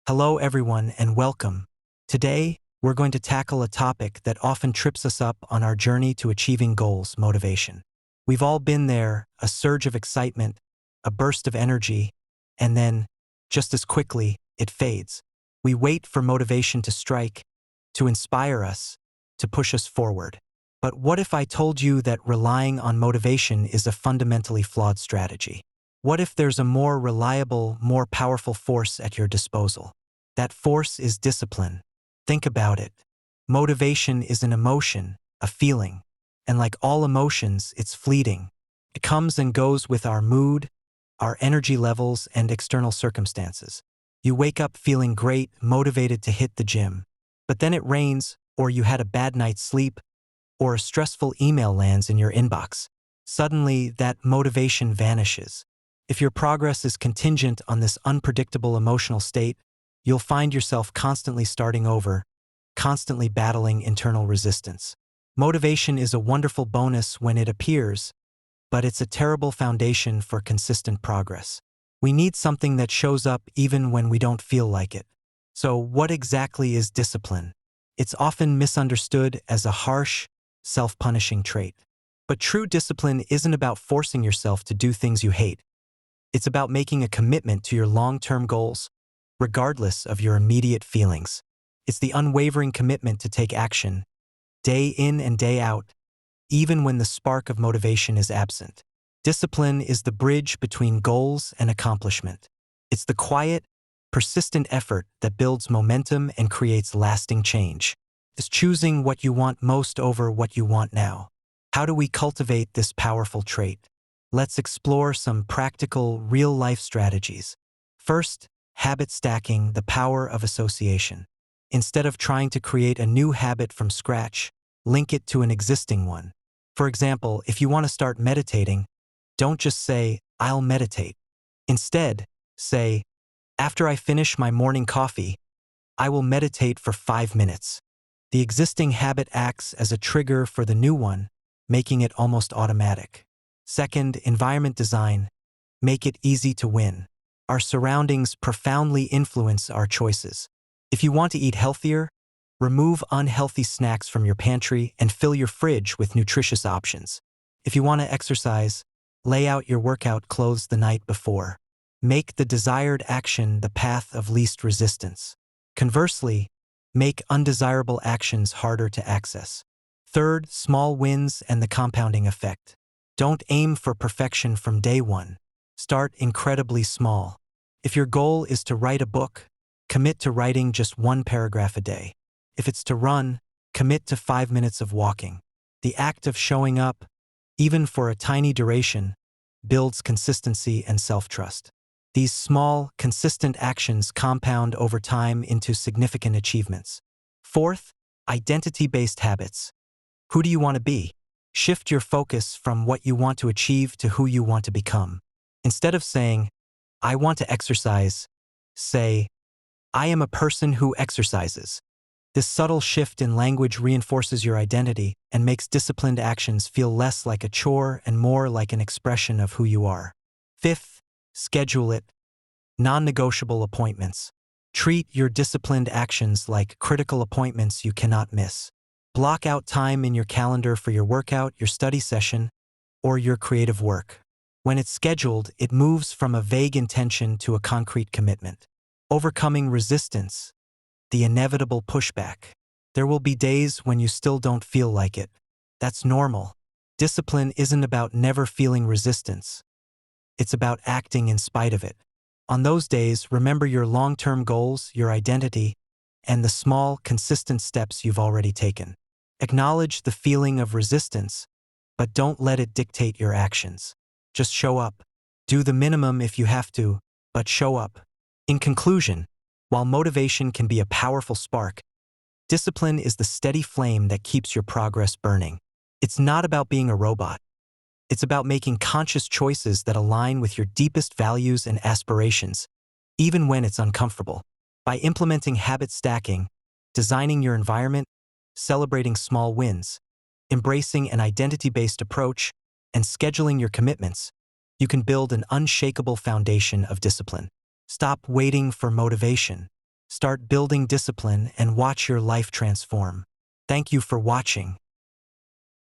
Hello everyone and welcome. Today, we're going to tackle a topic that often trips us up on our journey to achieving goals: motivation. We've all been there, a surge of excitement, a burst of energy, and then, just as quickly, it fades. We wait for motivation to strike, to inspire us, to push us forward. But what if I told you that relying on motivation is a fundamentally flawed strategy? What if there's a more reliable, more powerful force at your disposal? That force is discipline. Think about it. Motivation is an emotion, a feeling. And like all emotions, it's fleeting. It comes and goes with our mood, our energy levels, and external circumstances. You wake up feeling great, motivated to hit the gym. But then it rains, or you had a bad night's sleep, or a stressful email lands in your inbox. Suddenly, that motivation vanishes. If your progress is contingent on this unpredictable emotional state, you'll find yourself constantly starting over, constantly battling internal resistance. Motivation is a wonderful bonus when it appears, but it's a terrible foundation for consistent progress. We need something that shows up even when we don't feel like it. So, what exactly is discipline? It's often misunderstood as a harsh, self-punishing trait. But true discipline isn't about forcing yourself to do things you hate. It's about making a commitment to your long-term goals, regardless of your immediate feelings. It's the unwavering commitment to take action, day in and day out, even when the spark of motivation is absent. Discipline is the bridge between goals and accomplishment. It's the quiet, persistent effort that builds momentum and creates lasting change. It's choosing what you want most over what you want now. How do we cultivate this powerful trait? Let's explore some practical, real-life strategies. First, habit stacking, the power of association. Instead of trying to create a new habit from scratch, link it to an existing one. For example, if you want to start meditating, don't just say, "I'll meditate." Instead, say, "After I finish my morning coffee, I will meditate for 5 minutes." The existing habit acts as a trigger for the new one, making it almost automatic. Second, environment design. Make it easy to win. Our surroundings profoundly influence our choices. If you want to eat healthier, remove unhealthy snacks from your pantry and fill your fridge with nutritious options. If you want to exercise, lay out your workout clothes the night before. Make the desired action the path of least resistance. Conversely, make undesirable actions harder to access. Third, small wins and the compounding effect. Don't aim for perfection from day one. Start incredibly small. If your goal is to write a book, commit to writing just 1 paragraph a day. If it's to run, commit to 5 minutes of walking. The act of showing up, even for a tiny duration, builds consistency and self-trust. These small, consistent actions compound over time into significant achievements. Fourth, identity-based habits. Who do you want to be? Shift your focus from what you want to achieve to who you want to become. Instead of saying, "I want to exercise," say, "I am a person who exercises." This subtle shift in language reinforces your identity and makes disciplined actions feel less like a chore and more like an expression of who you are. Fifth, schedule it. Non-negotiable appointments. Treat your disciplined actions like critical appointments you cannot miss. Block out time in your calendar for your workout, your study session, or your creative work. When it's scheduled, it moves from a vague intention to a concrete commitment. Overcoming resistance, the inevitable pushback. There will be days when you still don't feel like it. That's normal. Discipline isn't about never feeling resistance. It's about acting in spite of it. On those days, remember your long-term goals, your identity, and the small, consistent steps you've already taken. Acknowledge the feeling of resistance, but don't let it dictate your actions. Just show up. Do the minimum if you have to, but show up. In conclusion, while motivation can be a powerful spark, discipline is the steady flame that keeps your progress burning. It's not about being a robot. It's about making conscious choices that align with your deepest values and aspirations, even when it's uncomfortable. By implementing habit stacking, designing your environment, celebrating small wins, embracing an identity-based approach, and scheduling your commitments, you can build an unshakable foundation of discipline. Stop waiting for motivation. start building discipline, and watch your life transform. Thank you for watching.